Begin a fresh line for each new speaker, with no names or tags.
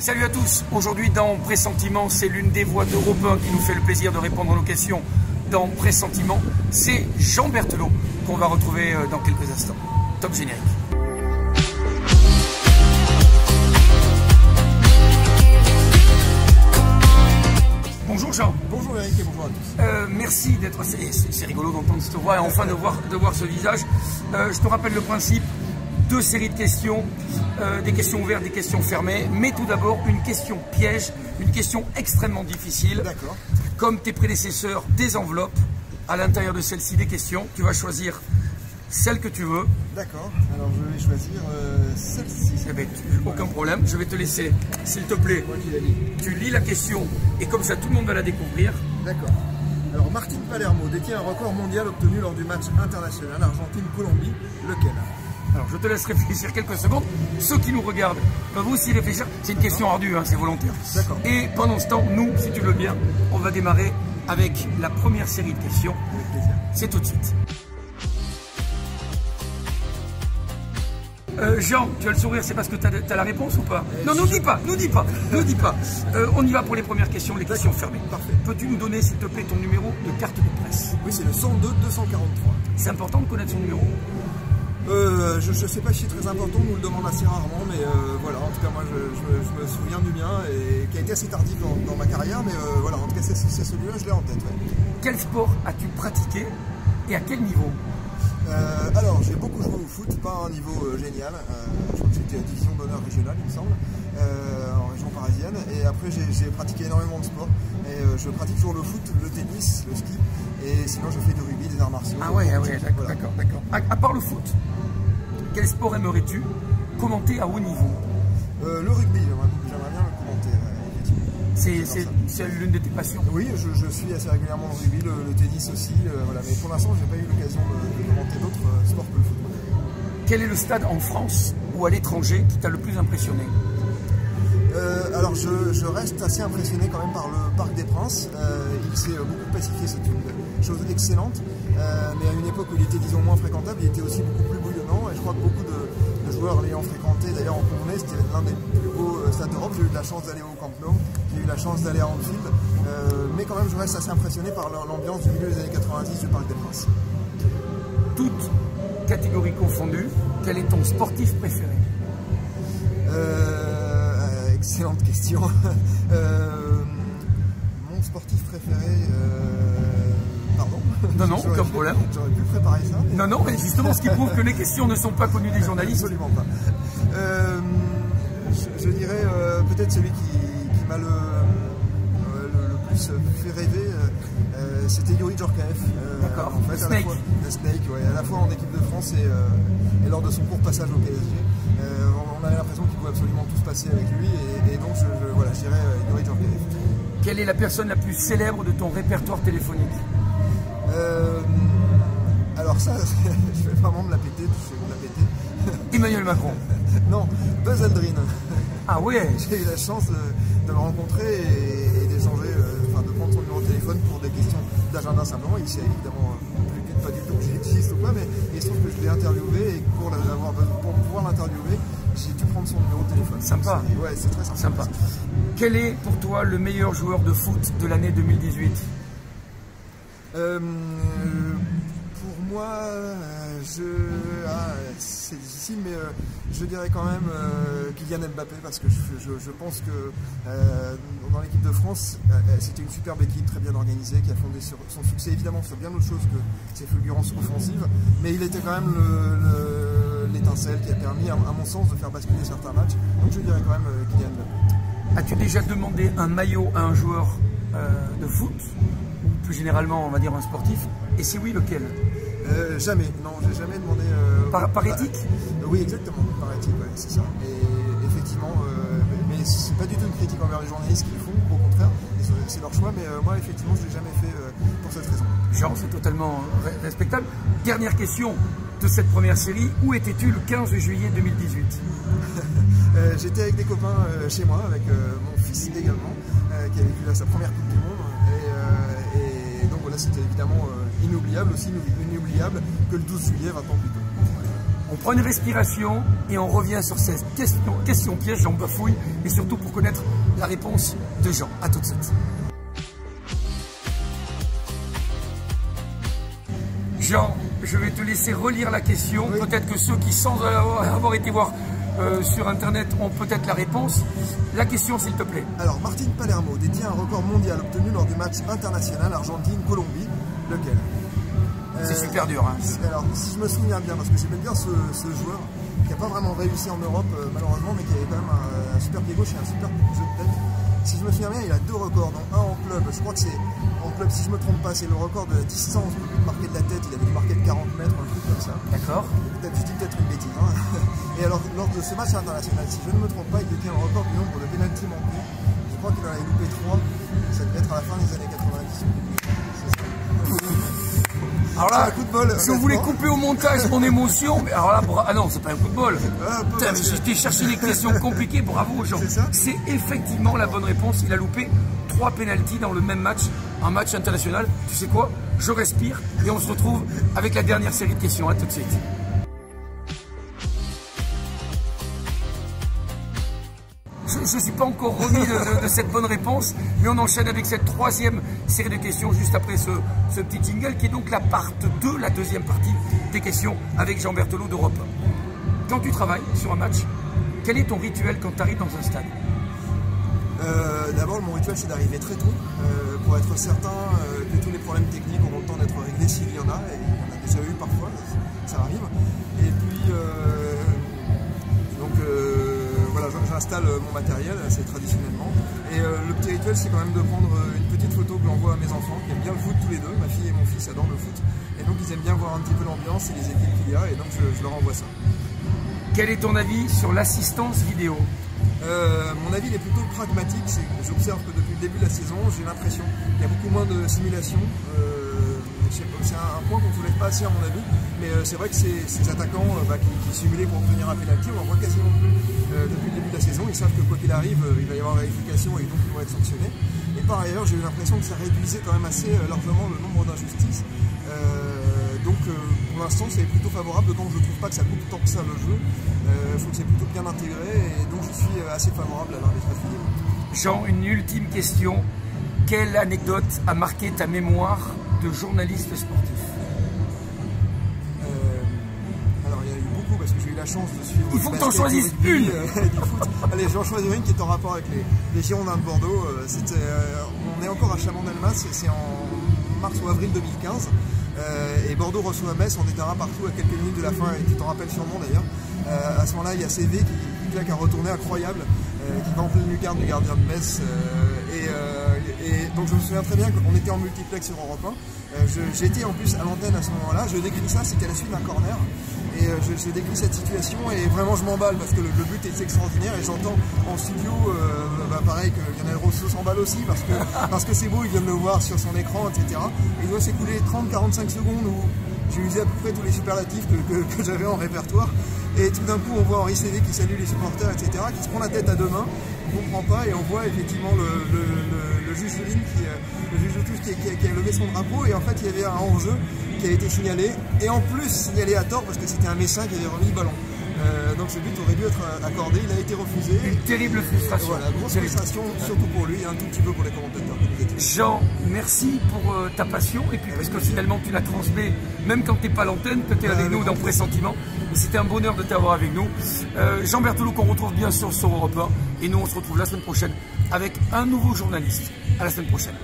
Salut à tous, aujourd'hui dans Pressentiment, c'est l'une des voix d'Europe 1 qui nous fait le plaisir de répondre à nos questions dans Pressentiment. C'est Jean Berthelot qu'on va retrouver dans quelques instants. Top générique. Bonjour Jean.
Bonjour Eric et bonjour à tous.
Merci d'être... C'est rigolo d'entendre cette voix et enfin de voir ce visage. Je te rappelle le principe. 2 séries de questions, des questions ouvertes, des questions fermées, mais tout d'abord une question piège, une question extrêmement difficile.
D'accord.
Comme tes prédécesseurs, des enveloppes, à l'intérieur de celle-ci des questions, tu vas choisir celle que tu veux.
D'accord, alors je vais choisir celle-ci.
Eh bien, aucun problème, je vais te laisser, s'il te plaît, tu lis la question et comme ça tout le monde va la découvrir.
D'accord. Alors Martín Palermo détient un record mondial obtenu lors du match international Argentine-Colombie, lequel?
Alors je te laisse réfléchir quelques secondes. Ceux qui nous regardent peuvent aussi réfléchir. C'est une question ardue, hein, c'est volontaire.
D'accord.
Et pendant ce temps, nous, si tu le veux bien, on va démarrer avec la première série de questions.
Avec plaisir.
C'est tout de suite. Jean, tu as le sourire, c'est parce que tu as la réponse ou pas? Non, nous dis pas. On y va pour les premières questions, les questions fermées.
Parfait.
Peux-tu nous donner, s'il te plaît, ton numéro de carte de presse?
Oui, c'est le 102 243.
C'est important de connaître son numéro.
Je ne sais pas si c'est très important, on nous le demande assez rarement, mais voilà, en tout cas moi je me souviens du mien et qui a été assez tardif dans ma carrière, mais voilà, en tout cas c'est celui-là, je l'ai en tête. Ouais.
Quel sport as-tu pratiqué et à quel niveau?
Alors j'ai beaucoup joué au foot, pas à un niveau génial, je crois que c'était division d'honneur régionale il me semble, en région parisienne, et après j'ai pratiqué énormément de sports, et je pratique toujours le foot, le tennis, le ski, et sinon je fais du rugby, des arts martiaux.
Ah ouais,
voilà.
d'accord. À part le foot, quel sport aimerais-tu commenter à haut niveau?
Le rugby, j'aimerais bien le commenter, effectivement.
C'est l'une de tes passions?
Oui, je suis assez régulièrement le rugby, le tennis aussi, voilà. Mais pour l'instant, j'ai pas eu l'occasion de commenter d'autres sports que le football.
Quel est le stade en France ou à l'étranger qui t'a le plus impressionné?
Alors, je reste assez impressionné quand même par le Parc des Princes. Il s'est beaucoup pacifié, c'est une chose excellente. Mais à une époque où il était, disons, moins fréquentable, il était aussi beaucoup plus bouillonnant. Et je crois que beaucoup de joueurs l'ayant fréquenté, d'ailleurs en tournée, c'était l'un des plus beaux stades d'Europe. J'ai eu de la chance d'aller au Camp Nou, j'ai eu la chance d'aller à Anfield. Mais quand même, je reste assez impressionné par l'ambiance du milieu des années 90 du Parc des Princes.
Toutes catégories confondues, quel est ton sportif préféré?
Excellente question. Mon sportif préféré... Pardon?
Non, aucun problème.
J'aurais pu préparer ça.
Non, mais justement, ce qui prouve que les questions ne sont pas connues des journalistes.
Absolument pas. Je dirais peut-être celui qui m'a le plus fait rêver, c'était Youri Djorkaeff.
D'accord,
en fait, le Snake, ouais, à la fois en équipe de France et lors de son court passage au PSG. On avait l'impression qu'il pouvait absolument tout se passer avec lui, et donc voilà, je dirais Youri Djorkaeff.
Quelle est la personne la plus célèbre de ton répertoire téléphonique?
Alors ça, je vais vraiment me la péter,
Emmanuel Macron.
Non, Buzz Aldrin.
Ah ouais.
J'ai eu la chance de le rencontrer et d'échanger, de prendre son numéro de téléphone pour des questions d'agenda simplement. Il sait évidemment pas du tout que j'existe ou quoi, mais il se trouve que je l'ai interviewé et pour pouvoir l'interviewer, j'ai dû prendre son numéro de téléphone.
Sympa.
Ouais, c'est très sympa.
Quel est pour toi le meilleur joueur de foot de l'année 2018?
Pour moi, c'est difficile, mais je dirais quand même Kylian Mbappé, parce que je pense que dans l'équipe de France, c'était une superbe équipe, très bien organisée, qui a fondé son succès évidemment sur bien autre chose que ses fulgurances offensives, mais il était quand même l'étincelle qui a permis, à mon sens, de faire basculer certains matchs. Donc je dirais quand même Kylian Mbappé.
As-tu déjà demandé un maillot à un joueur de foot, ou plus généralement, on va dire un sportif? Et si oui, lequel?
Jamais, non, j'ai jamais demandé...
Par éthique?
Oui, exactement, par éthique, ouais, c'est ça. Et effectivement, mais c'est pas du tout une critique envers les journalistes qui le font, au contraire, c'est leur choix, mais moi, effectivement, je l'ai jamais fait pour cette raison.
Genre, c'est totalement respectable. Dernière question de cette première série, où étais-tu le 15 juillet 2018?
J'étais avec des copains chez moi, avec mon fils également, qui a vécu là sa première Coupe du Monde, et donc voilà, c'était évidemment inoubliable, aussi inoubliable que le 12 juillet, 20 ans plus tôt.
On prend une respiration et on revient sur cette question piège, j'en bafouille, et surtout pour connaître la réponse de Jean. À tout de suite. Jean, je vais te laisser relire la question. Oui. Peut-être que ceux qui, sans avoir été voir sur Internet, ont peut-être la réponse. La question, s'il te plaît.
Alors, Martín Palermo détient un record mondial obtenu lors du match international Argentine-Colombie. Lequel?
C'est super dur. Hein.
Alors, si je me souviens bien, parce que j'aime bien ce joueur, qui n'a pas vraiment réussi en Europe, malheureusement, mais qui avait quand même un super pied gauche et un super jeu de tête. Si je me souviens bien, il a 2 records, dont un en club. Je crois que c'est en club, si je ne me trompe pas, c'est le record de distance du but marqué de la tête. Il avait dû marquer de 40 mètres, un truc comme ça.
D'accord.
Je dis peut-être une bêtise. Hein. Et alors, lors de ce match international, si je ne me trompe pas, il détient un record du nombre de pénaltys manqués. Je crois qu'il en avait loupé 3. Ça devait être à la fin des années 90.
Alors là,
un coup de bol,
je voulais couper au montage mon émotion, mais alors là, ah non, c'est pas un coup de bol. J'ai cherché des questions compliquées, bravo Jean. C'est effectivement la bonne réponse. Il a loupé 3 pénaltys dans le même match, un match international. Tu sais quoi? Je respire et on se retrouve avec la dernière série de questions. À tout de suite. Je ne suis pas encore remis de cette bonne réponse, mais on enchaîne avec cette 3e série de questions juste après ce petit jingle qui est donc la part 2, la 2e partie des questions avec Jean Berthelot d'Europe 1. Quand tu travailles sur un match, quel est ton rituel quand tu arrives dans un stade?
D'abord, mon rituel c'est d'arriver très tôt pour être certain que tous les problèmes techniques auront le temps d'être réglés s'il y en a, et il y en a déjà eu parfois, ça arrive. Et puis, voilà, j'installe mon matériel assez traditionnellement. Et le petit rituel, c'est quand même de prendre une petite photo que j'envoie à mes enfants qui aiment bien le foot tous les deux. Ma fille et mon fils adorent le foot. Et donc ils aiment bien voir un petit peu l'ambiance et les équipes qu'il y a. Et donc je leur envoie ça.
Quel est ton avis sur l'assistance vidéo?
Mon avis il est plutôt pragmatique. J'observe que depuis le début de la saison, j'ai l'impression qu'il y a beaucoup moins de simulation. C'est un point qu'on ne soulève pas assez à mon avis, mais c'est vrai que ces attaquants qui simulaient pour obtenir un pénalty, on en voit quasiment plus depuis le début de la saison. Ils savent que quoi qu'il arrive, il va y avoir vérification et donc ils vont être sanctionnés. Et par ailleurs, j'ai eu l'impression que ça réduisait quand même assez largement le nombre d'injustices. Donc pour l'instant, c'est plutôt favorable, d'autant que je ne trouve pas que ça coupe tant que ça le jeu. Je trouve que c'est plutôt bien intégré et donc je suis assez favorable à l'arbitrage vidéo.
Jean, une ultime question. Quelle anecdote a marqué ta mémoire de journaliste sportif?
Alors il y en a eu beaucoup parce que j'ai eu la chance de suivre.
Il faut que tu en choisisses une.
Du foot. Allez, je vais en choisir une qui est en rapport avec les Girondins de Bordeaux. On est encore à Chabannes-Delmas, c'est en mars ou avril 2015. Et Bordeaux reçoit Metz, on est un partout à quelques minutes de la fin, et tu t'en rappelles sûrement d'ailleurs. À ce moment-là, il y a CV qui claque un retourné incroyable, qui va en pleine lucarne du gardien de Metz. Et donc je me souviens très bien qu'on était en multiplex sur Europe 1. J'étais en plus à l'antenne à ce moment-là, je décris ça, c'était à la suite d'un corner. Et je décris cette situation et vraiment je m'emballe parce que le but est extraordinaire et j'entends en studio, pareil que Lionel Rosso s'emballe aussi parce que c'est beau, il vient de le voir sur son écran, etc. Et il doit s'écouler 30-45 secondes où j'ai usé à peu près tous les superlatifs que j'avais en répertoire. Et tout d'un coup on voit Henri Cévé qui salue les supporters, etc., qui se prend la tête à deux mains, on ne comprend pas et on voit effectivement le juge de ligne, le juge de touche qui a levé son drapeau, et en fait il y avait un hors-jeu qui a été signalé, et en plus signalé à tort parce que c'était un Messin qui avait remis le ballon. Donc ce but aurait dû être accordé, il a été refusé.
Une terrible frustration.
Voilà, grosse frustration, surtout pour lui et un tout petit peu pour les commentateurs.
Jean, merci pour ta passion, et puis parce que finalement tu la transmets, même quand tu n'es pas à l'antenne, que tu es avec nous dans Pressentiment. C'était un bonheur de t'avoir avec nous. Jean Berthelot qu'on retrouve bien sûr sur Europe 1, et nous on se retrouve la semaine prochaine avec un nouveau journaliste. À la semaine prochaine.